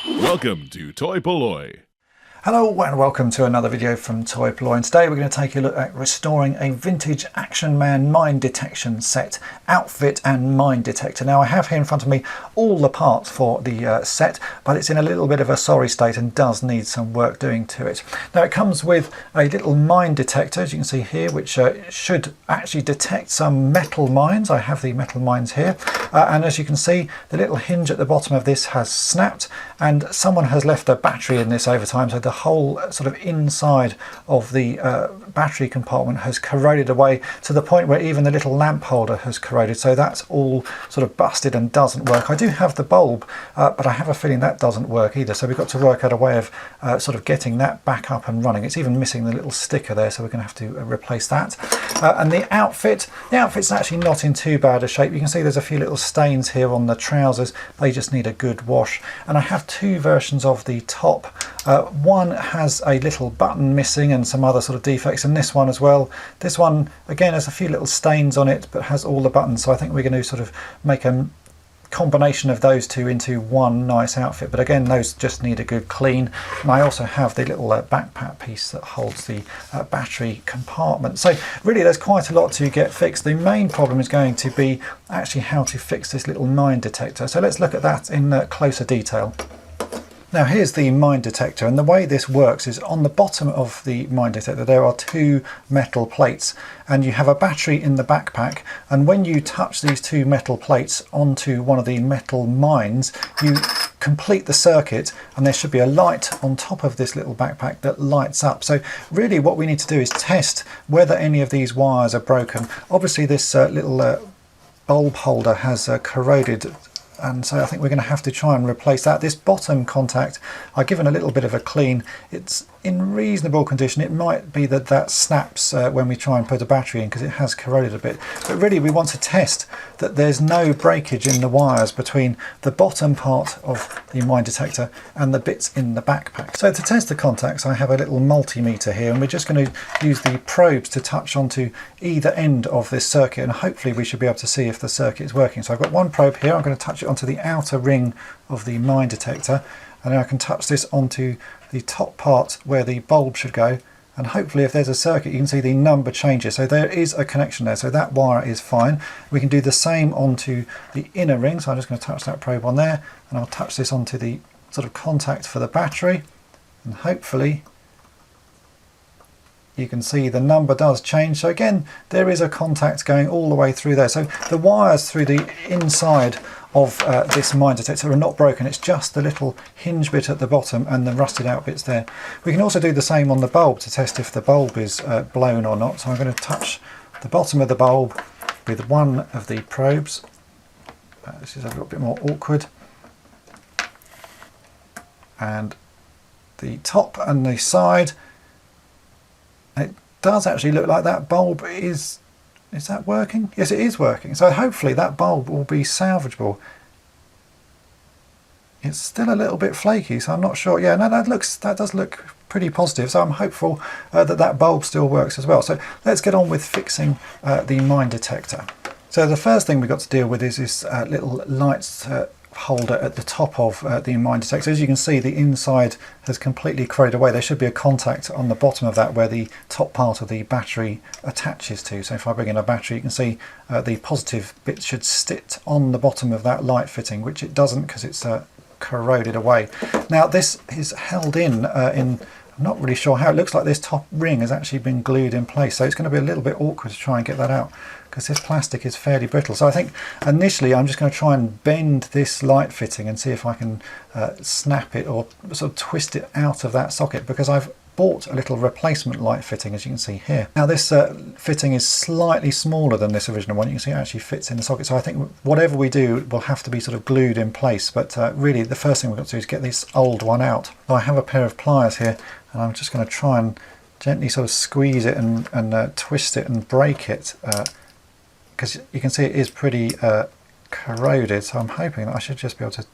Welcome to toy-polloi. Hello and welcome to another video from toy-polloi, and today we're going to take a look at restoring a vintage Action Man mine detection set, outfit and mine detector. Now I have here in front of me all the parts for the set, but it's in a little bit of a sorry state and does need some work doing to it. Now it comes with a little mine detector, as you can see here, which should actually detect some metal mines. I have the metal mines here, and as you can see the little hinge at the bottom of this has snapped and someone has left a battery in this over time, so the whole sort of inside of the battery compartment has corroded away to the point where even the little lamp holder has corroded, so that's all sort of busted and doesn't work. I do have the bulb, but I have a feeling that doesn't work either, so we've got to work out a way of sort of getting that back up and running. It's even missing the little sticker there, so we're going to have to replace that. And the outfit's actually not in too bad a shape. You can see there's a few little stains here on the trousers. They just need a good wash, and I have two versions of the top. One has a little button missing and some other sort of defects, and this one as well. This one again has a few little stains on it but has all the buttons, so I think we're going to sort of make a combination of those two into one nice outfit, but again those just need a good clean. And I also have the little backpack piece that holds the battery compartment. So really there's quite a lot to get fixed. The main problem is going to be actually how to fix this little mine detector, so let's look at that in closer detail. Now here's the mine detector, and the way this works is on the bottom of the mine detector there are two metal plates, and you have a battery in the backpack, and when you touch these two metal plates onto one of the metal mines you complete the circuit, and there should be a light on top of this little backpack that lights up. So really what we need to do is test whether any of these wires are broken. Obviously this little bulb holder has corroded, and so I think we're going to have to try and replace that. This bottom contact I've given a little bit of a clean. It's in reasonable condition. It might be that that snaps when we try and put a battery in because it has corroded a bit, but really we want to test that there's no breakage in the wires between the bottom part of the mine detector and the bits in the backpack. So to test the contacts I have a little multimeter here, and we're just going to use the probes to touch onto either end of this circuit, and hopefully we should be able to see if the circuit is working. So I've got one probe here. I'm going to touch it onto the outer ring of the mine detector, and then I can touch this onto the top part where the bulb should go, and hopefully if there's a circuit you can see the number changes, so there is a connection there, so that wire is fine. We can do the same onto the inner ring, so I'm just going to touch that probe on there, and I'll touch this onto the sort of contact for the battery, and hopefully you can see the number does change. So again there is a contact going all the way through there, so the wires through the inside of this mine detector are not broken. It's just the little hinge bit at the bottom and the rusted out bits there. We can also do the same on the bulb to test if the bulb is blown or not. So I'm going to touch the bottom of the bulb with one of the probes. This is a little bit more awkward, and the top and the side. It does actually look like that bulb is that working? Yes, it is working. So hopefully that bulb will be salvageable. It's still a little bit flaky, so I'm not sure. Yeah, no, that does look pretty positive. So I'm hopeful that that bulb still works as well. So let's get on with fixing the mine detector. So the first thing we've got to deal with is this little lights holder at the top of the mine detector. As you can see the inside has completely corroded away. There should be a contact on the bottom of that where the top part of the battery attaches to. So if I bring in a battery you can see the positive bit should sit on the bottom of that light fitting, which it doesn't because it's corroded away. Now this is held in I'm not really sure how. It looks like this top ring has actually been glued in place, so it's going to be a little bit awkward to try and get that out because this plastic is fairly brittle. So I think initially I'm just going to try and bend this light fitting and see if I can snap it or sort of twist it out of that socket, because I've bought a little replacement light fitting, as you can see here. Now this fitting is slightly smaller than this original one. You can see it actually fits in the socket, so I think whatever we do will have to be sort of glued in place, but really the first thing we've got to do is get this old one out. So I have a pair of pliers here, and I'm just going to try and gently sort of squeeze it and twist it and break it, because you can see it is pretty corroded, so I'm hoping that I should just be able to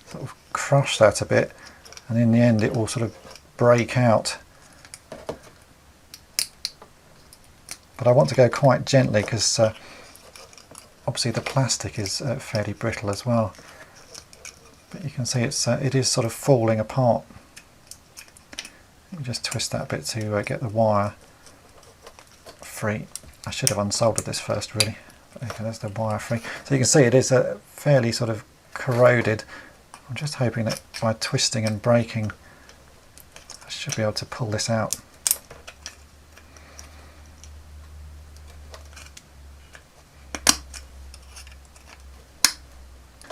sort of crush that a bit, and in the end it will sort of break out. But I want to go quite gently because obviously the plastic is fairly brittle as well. But you can see it is sort of falling apart. Let me just twist that a bit to get the wire free. I should have unsoldered this first really. Okay, there's the wire free. So you can see it is fairly sort of corroded. I'm just hoping that by twisting and breaking I should be able to pull this out.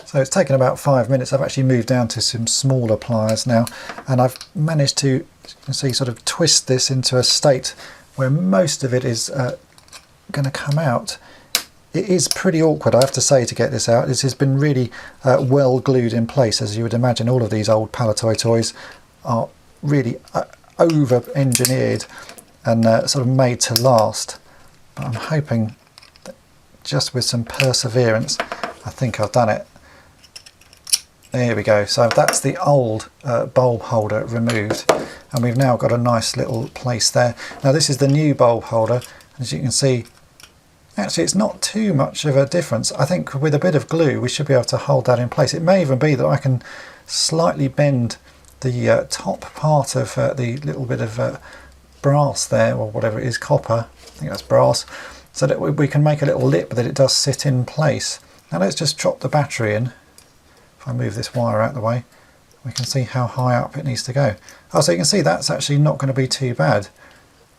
So it's taken about 5 minutes. I've actually moved down to some smaller pliers now, and I've managed to, you can see, sort of twist this into a state where most of it is going to come out. It is pretty awkward, I have to say, to get this out. This has been really well glued in place, as you would imagine. All of these old Palitoy toys are really over-engineered and sort of made to last. But I'm hoping that just with some perseverance, I think I've done it. There we go. So that's the old bulb holder removed, and we've now got a nice little place there. Now this is the new bulb holder. As you can see, actually it's not too much of a difference. I think with a bit of glue we should be able to hold that in place. It may even be that I can slightly bend the top part of the little bit of brass there, or whatever it is, copper, I think that's brass, so that we can make a little lip that it does sit in place. Now let's just drop the battery in. If I move this wire out of the way, we can see how high up it needs to go. Oh, so you can see that's actually not going to be too bad.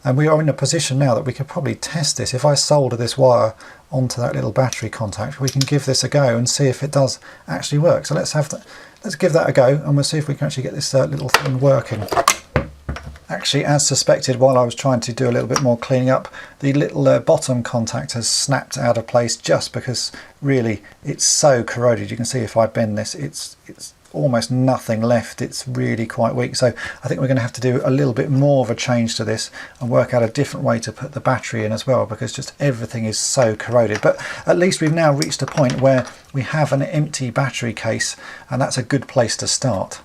And we are in a position now that we could probably test this. If I solder this wire onto that little battery contact, we can give this a go and see if it does actually work. So let's give that a go, and we'll see if we can actually get this little thing working. Actually, as suspected, while I was trying to do a little bit more cleaning up, the little bottom contact has snapped out of place just because really it's so corroded. You can see if I bend this, it's almost nothing left. It's really quite weak. So I think we're going to have to do a little bit more of a change to this and work out a different way to put the battery in as well, because just everything is so corroded. But at least we've now reached a point where we have an empty battery case, and that's a good place to start.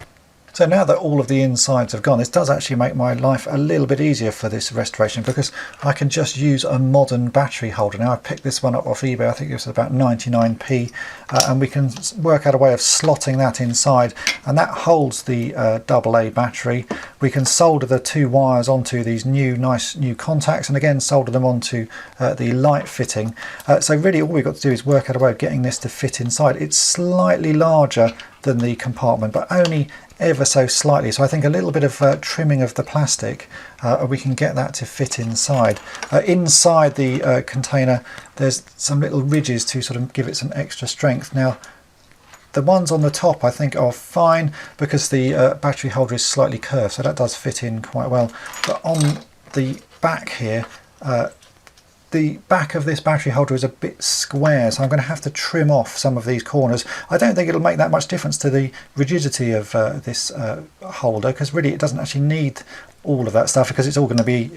So now that all of the insides have gone, this does actually make my life a little bit easier for this restoration, because I can just use a modern battery holder. Now I picked this one up off eBay, I think it was about 99p, and we can work out a way of slotting that inside, and that holds the AA battery. We can solder the two wires onto these nice new contacts, and again solder them onto the light fitting. So really all we've got to do is work out a way of getting this to fit inside. It's slightly larger than the compartment, but only ever so slightly, so I think a little bit of trimming of the plastic, we can get that to fit inside. Inside the container there's some little ridges to sort of give it some extra strength. Now the ones on the top I think are fine because the battery holder is slightly curved, so that does fit in quite well, but on the back here, the back of this battery holder is a bit square, so I'm going to have to trim off some of these corners. I don't think it'll make that much difference to the rigidity of this holder, because really it doesn't actually need all of that stuff because it's all going to be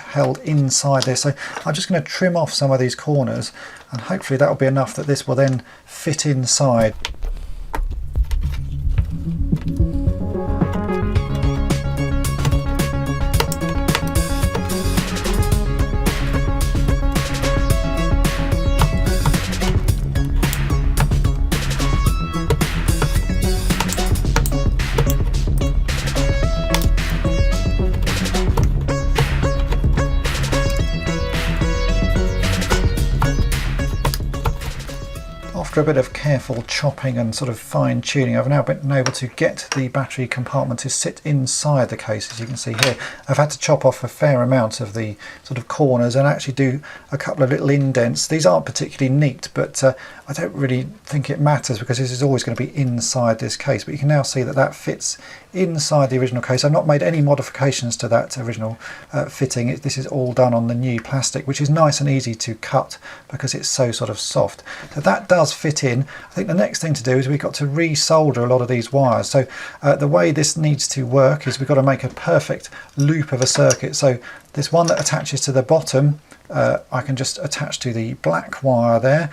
held inside there. So I'm just going to trim off some of these corners, and hopefully that will be enough that this will then fit inside. After a bit of careful chopping and sort of fine tuning, I've now been able to get the battery compartment to sit inside the case. As you can see here, I've had to chop off a fair amount of the sort of corners and actually do a couple of little indents. These aren't particularly neat, but I don't really think it matters because this is always going to be inside this case. But you can now see that that fits inside the original case. I've not made any modifications to that original fitting. This is all done on the new plastic, which is nice and easy to cut because it's so sort of soft. So that does fit in. I think the next thing to do is we've got to re-solder a lot of these wires. So the way this needs to work is we've got to make a perfect loop of a circuit. So this one that attaches to the bottom, I can just attach to the black wire there.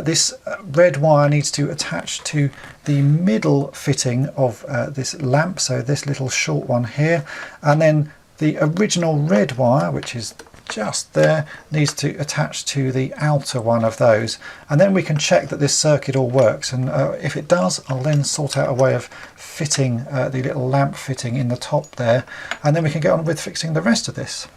This red wire needs to attach to the middle fitting of this lamp, so this little short one here, and then the original red wire, which is just there, needs to attach to the outer one of those, and then we can check that this circuit all works, and if it does, I'll then sort out a way of fitting the little lamp fitting in the top there, and then we can get on with fixing the rest of this.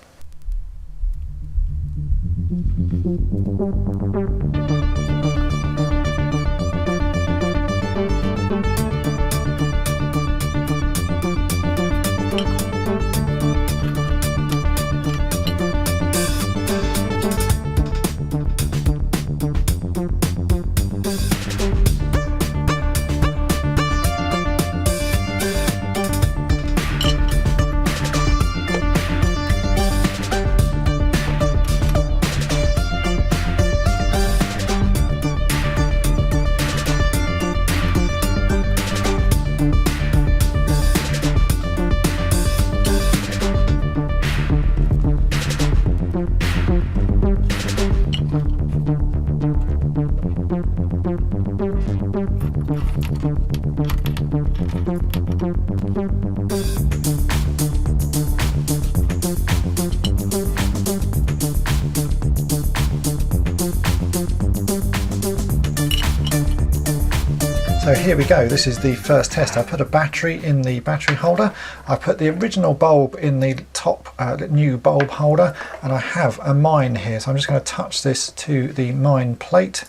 So here we go, this is the first test. I put a battery in the battery holder, I put the original bulb in the top new bulb holder, and I have a mine here. So I'm just going to touch this to the mine plate,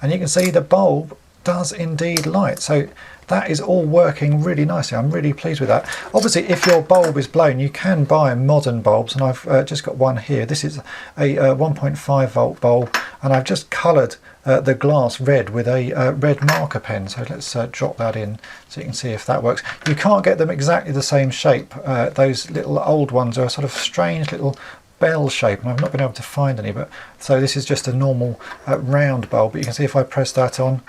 and you can see the bulb does indeed light. So that is all working really nicely. I'm really pleased with that. Obviously, if your bulb is blown, you can buy modern bulbs, and I've just got one here. This is a 1.5 volt bulb, and I've just coloured the glass red with a red marker pen. So let's drop that in so you can see if that works. You can't get them exactly the same shape. Those little old ones are a sort of strange little bell shape, and I've not been able to find any. But so this is just a normal round bulb, but you can see if I press that on,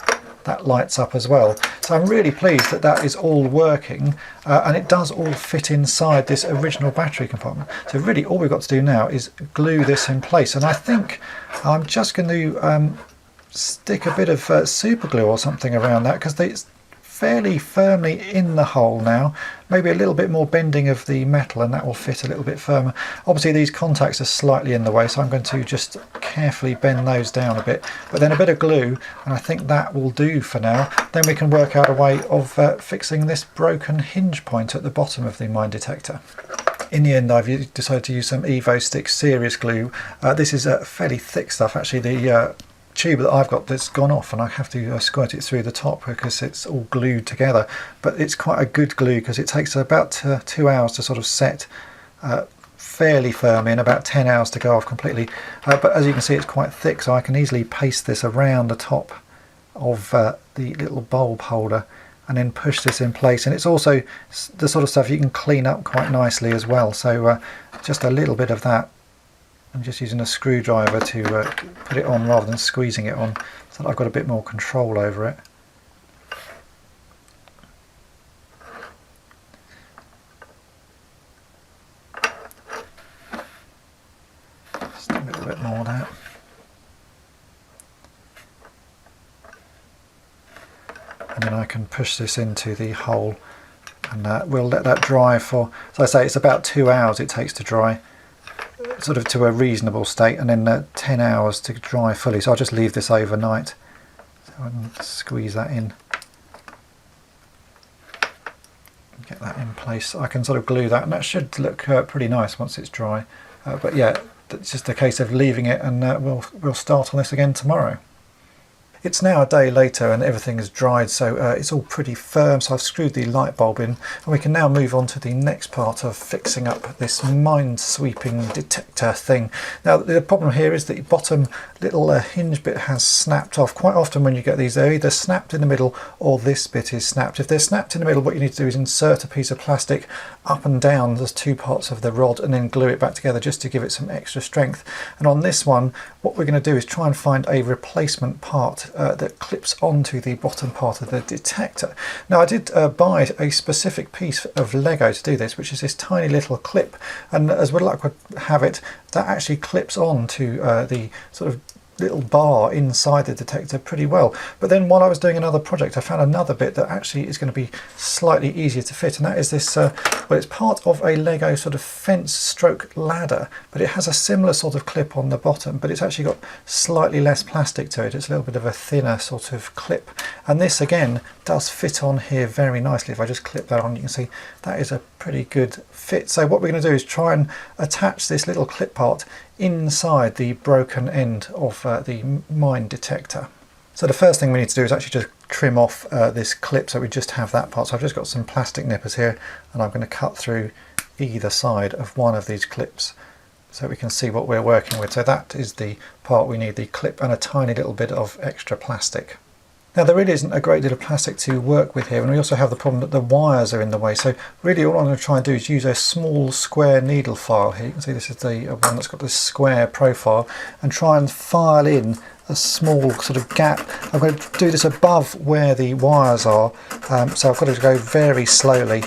that lights up as well. So I'm really pleased that that is all working, and it does all fit inside this original battery compartment. So really all we've got to do now is glue this in place, and I think I'm just going to stick a bit of super glue or something around that, because it's fairly firmly in the hole now. Maybe a little bit more bending of the metal and that will fit a little bit firmer. Obviously these contacts are slightly in the way, so I'm going to just carefully bend those down a bit, but then a bit of glue, and I think that will do for now. Then we can work out a way of fixing this broken hinge point at the bottom of the mine detector. In the end, I've decided to use some Evo Stick Serious Glue. This is fairly thick stuff. Actually, the tube that I've got that's gone off, and I have to squirt it through the top because it's all glued together. But it's quite a good glue because it takes about 2 hours to sort of set fairly firm in, about 10 hours to go off completely. But as you can see, it's quite thick, so I can easily paste this around the top of the little bulb holder and then push this in place. And it's also the sort of stuff you can clean up quite nicely as well. So just a little bit of that. I'm just using a screwdriver to put it on rather than squeezing it on, so that I've got a bit more control over it. Just a little bit more of that. And then I can push this into the hole, and we'll let that dry for, as I say, it's about 2 hours it takes to dry, sort of to a reasonable state, and then 10 hours to dry fully. So I'll just leave this overnight. So I can squeeze that in, get that in place. I can sort of glue that, and that should look pretty nice once it's dry. But yeah, it's just a case of leaving it, and we'll start on this again tomorrow. It's now a day later and everything is dried, so it's all pretty firm. So I've screwed the light bulb in, and we can now move on to the next part of fixing up this mine-sweeping detector thing. Now the problem here is that the bottom little hinge bit has snapped off. Quite often when you get these, they're either snapped in the middle or this bit is snapped. If they're snapped in the middle, what you need to do is insert a piece of plastic up and down those two parts of the rod and then glue it back together just to give it some extra strength. And on this one, what we're going to do is try and find a replacement part that clips onto the bottom part of the detector. Now I did buy a specific piece of Lego to do this, which is this tiny little clip, and as luck would have it, that actually clips on to the sort of little bar inside the detector pretty well. But then while I was doing another project, I found another bit that actually is going to be slightly easier to fit, and that is this, well, it's part of a Lego sort of fence stroke ladder, but it has a similar sort of clip on the bottom, but it's actually got slightly less plastic to it. It's a little bit of a thinner sort of clip, and this again does fit on here very nicely. If I just clip that on, you can see that is a pretty good fit. So what we're going to do is try and attach this little clip part inside the broken end of the mine detector. So the first thing we need to do is actually just trim off this clip so we just have that part. So I've just got some plastic nippers here, and I'm going to cut through either side of one of these clips so we can see what we're working with. So that is the part we need, the clip and a tiny little bit of extra plastic. Now there really isn't a great deal of plastic to work with here, and we also have the problem that the wires are in the way. So really all I'm going to try and do is use a small square needle file here. You can see this is the one that's got this square profile, and try and file in a small sort of gap. I'm going to do this above where the wires are, so I've got to go very slowly,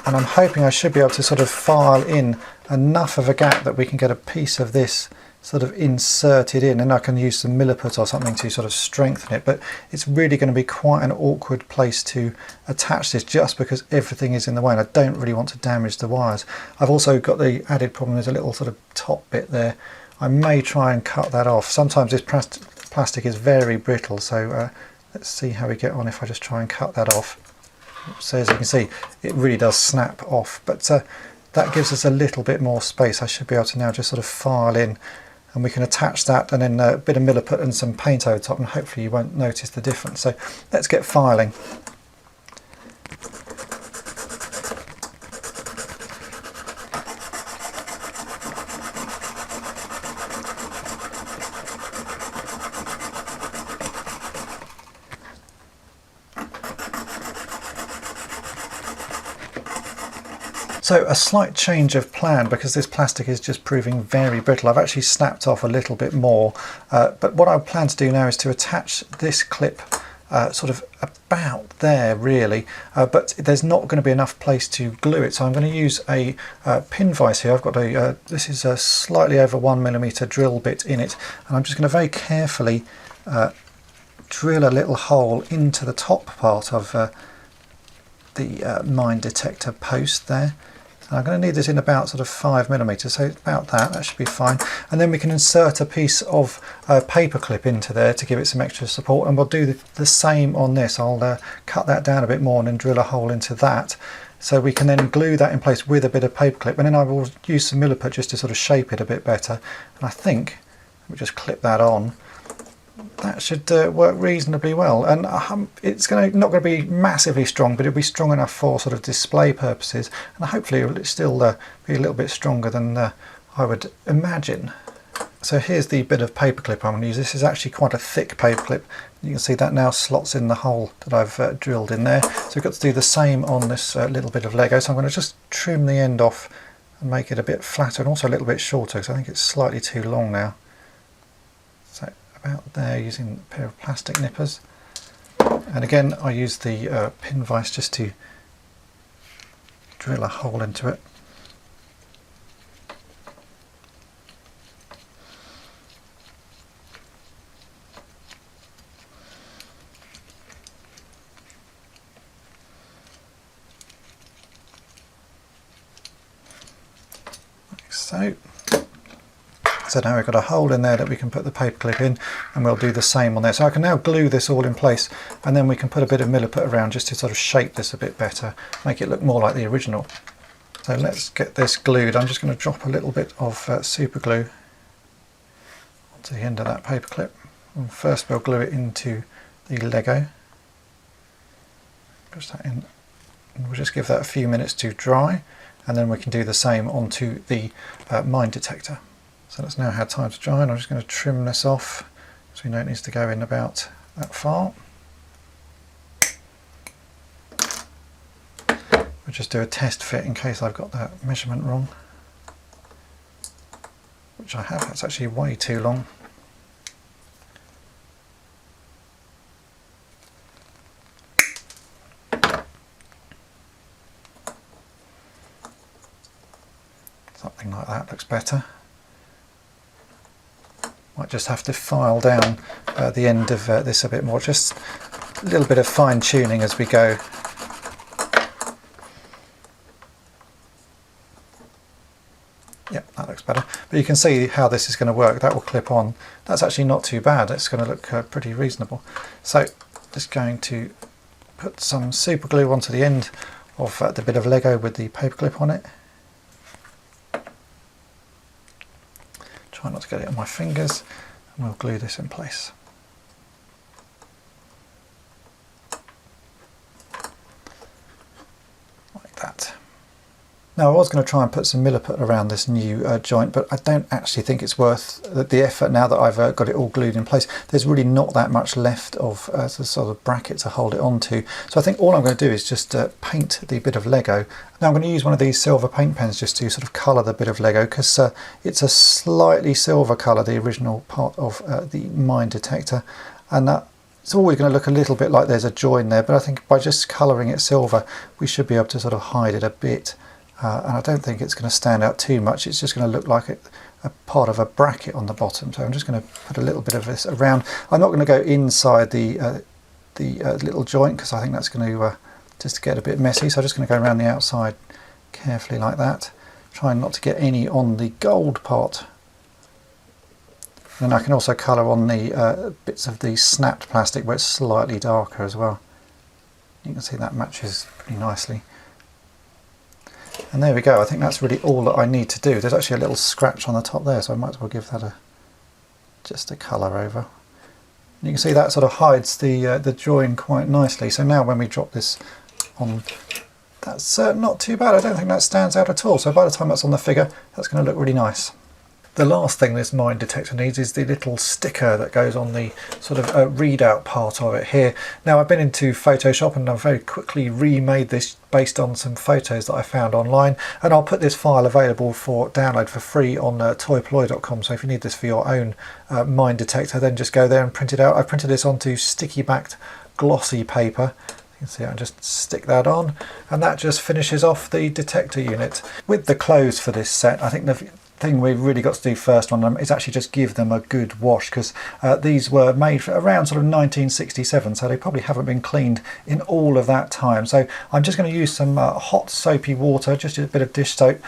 and I'm hoping I should be able to sort of file in enough of a gap that we can get a piece of this sort of inserted in, and I can use some milliput or something to sort of strengthen it. But it's really going to be quite an awkward place to attach this just because everything is in the way, and I don't really want to damage the wires. I've also got the added problem, there's a little sort of top bit there. I may try and cut that off. Sometimes this plastic is very brittle, so let's see how we get on if I just try and cut that off. So as you can see, it really does snap off, but that gives us a little bit more space. I should be able to now just sort of file in, and we can attach that, and then a bit of milliput and some paint over the top, and hopefully you won't notice the difference. So let's get filing. So a slight change of plan, because this plastic is just proving very brittle. I've actually snapped off a little bit more, but what I plan to do now is to attach this clip sort of about there really, but there's not going to be enough place to glue it, so I'm going to use a pin vise here. I've got a this is a slightly over 1mm drill bit in it, and I'm just going to very carefully drill a little hole into the top part of the mine detector post there. And I'm going to need this in about sort of 5mm, so about that should be fine. And then we can insert a piece of paper clip into there to give it some extra support, and we'll do the same on this. I'll cut that down a bit more and then drill a hole into that, so we can then glue that in place with a bit of paper clip, and then I will use some milliput just to sort of shape it a bit better. And I think we'll just clip that on. That should work reasonably well, and it's not going to be massively strong, but it'll be strong enough for sort of display purposes, and hopefully it'll still be a little bit stronger than I would imagine. So here's the bit of paper clip I'm going to use. This is actually quite a thick paper clip. You can see that now slots in the hole that I've drilled in there. So we've got to do the same on this little bit of Lego. So I'm going to just trim the end off and make it a bit flatter, and also a little bit shorter, because I think it's slightly too long now. So about there, using a pair of plastic nippers, and again I use the pin vise just to drill a hole into it. Like so. So now we've got a hole in there that we can put the paper clip in, and we'll do the same on there. So I can now glue this all in place, and then we can put a bit of milliput around just to sort of shape this a bit better, make it look more like the original. So let's get this glued. I'm just going to drop a little bit of super glue onto the end of that paper clip. And first we'll glue it into the Lego. Push that in, and we'll just give that a few minutes to dry, and then we can do the same onto the mine detector. So that's now had time to dry, and I'm just going to trim this off so we know it needs to go in about that far. We'll just do a test fit in case I've got that measurement wrong, which I have. That's actually way too long. Something like that looks better. Might just have to file down the end of this a bit more, just a little bit of fine tuning as we go. Yep, that looks better. But you can see how this is going to work. That will clip on. That's actually not too bad. It's going to look pretty reasonable. So just going to put some super glue onto the end of the bit of Lego with the paper clip on it. Try not to get it on my fingers, and we'll glue this in place. Like that. Now I was going to try and put some milliput around this new joint, but I don't actually think it's worth the effort now that I've got it all glued in place. There's really not that much left of the sort of bracket to hold it onto. So I think all I'm going to do is just paint the bit of Lego. Now I'm going to use one of these silver paint pens just to sort of colour the bit of Lego, because it's a slightly silver colour, the original part of the mine detector, and it's always going to look a little bit like there's a join there, but I think by just colouring it silver we should be able to sort of hide it a bit. And I don't think it's going to stand out too much. It's just going to look like a part of a bracket on the bottom. So I'm just going to put a little bit of this around. I'm not going to go inside the little joint, because I think that's going to just get a bit messy. So I'm just going to go around the outside carefully like that, trying not to get any on the gold part. And I can also colour on the bits of the snapped plastic where it's slightly darker as well. You can see that matches pretty nicely. And there we go. I think that's really all that I need to do. There's actually a little scratch on the top there, so I might as well give that just a colour over. And you can see that sort of hides the join quite nicely. So now when we drop this on, that's not too bad. I don't think that stands out at all. So by the time that's on the figure, that's going to look really nice. The last thing this mine detector needs is the little sticker that goes on the sort of readout part of it here. Now I've been into Photoshop and I've very quickly remade this based on some photos that I found online, and I'll put this file available for download for free on toy-polloi.com. So if you need this for your own mine detector, then just go there and print it out. I've printed this onto sticky backed glossy paper. You can see I just stick that on, and that just finishes off the detector unit. With the clothes for this set, I think the thing we've really got to do first on them is actually just give them a good wash, because these were made for around sort of 1967, so they probably haven't been cleaned in all of that time. So I'm just going to use some hot soapy water, just a bit of dish soap,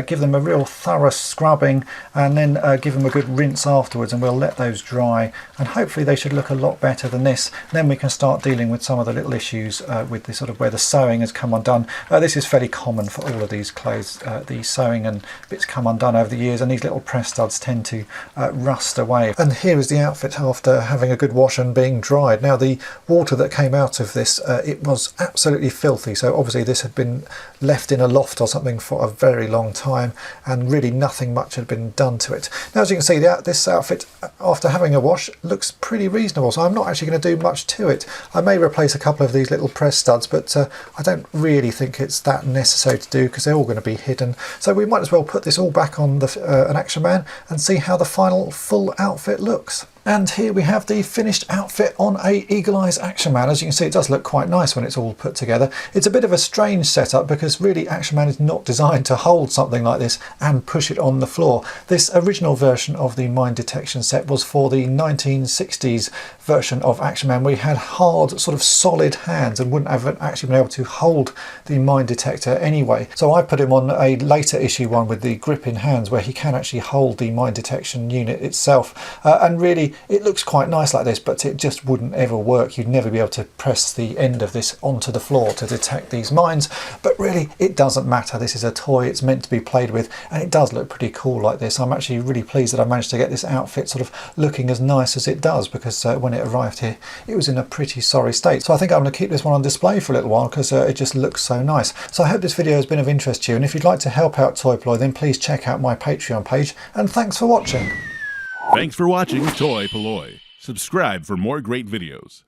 give them a real thorough scrubbing, and then give them a good rinse afterwards, and we'll let those dry, and hopefully they should look a lot better than this. Then we can start dealing with some of the little issues with the sort of where the sewing has come undone. This is fairly common for all of these clothes. The sewing and bits come undone over the years, and these little press studs tend to rust away. And here is the outfit after having a good wash and being dried. Now the water that came out of this, it was absolutely filthy, so obviously this had been left in a loft or something for a very long time, and really nothing much had been done to it. Now as you can see, this outfit after having a wash looks pretty reasonable, so I'm not actually going to do much to it. I may replace a couple of these little press studs, but I don't really think it's that necessary to do, because they're all going to be hidden. So we might as well put this all back on an Action Man and see how the final full outfit looks. And here we have the finished outfit on a Eagle Eyes Action Man. As you can see, it does look quite nice when it's all put together. It's a bit of a strange setup, because really Action Man is not designed to hold something like this and push it on the floor. This original version of the mine detection set was for the 1960s version of Action Man, where he had hard, sort of solid hands and wouldn't have actually been able to hold the mine detector anyway. So I put him on a later issue one with the grip in hands, where he can actually hold the mine detection unit itself. And really, it looks quite nice like this, but it just wouldn't ever work. You'd never be able to press the end of this onto the floor to detect these mines. But really, it doesn't matter. This is a toy. It's meant to be played with, and it does look pretty cool like this. I'm actually really pleased that I managed to get this outfit sort of looking as nice as it does, because when it arrived here, it was in a pretty sorry state. So I think I'm going to keep this one on display for a little while, because it just looks so nice. So I hope this video has been of interest to you, and if you'd like to help out toy-polloi, then please check out my Patreon page, and thanks for watching. Thanks for watching toy-polloi. Subscribe for more great videos.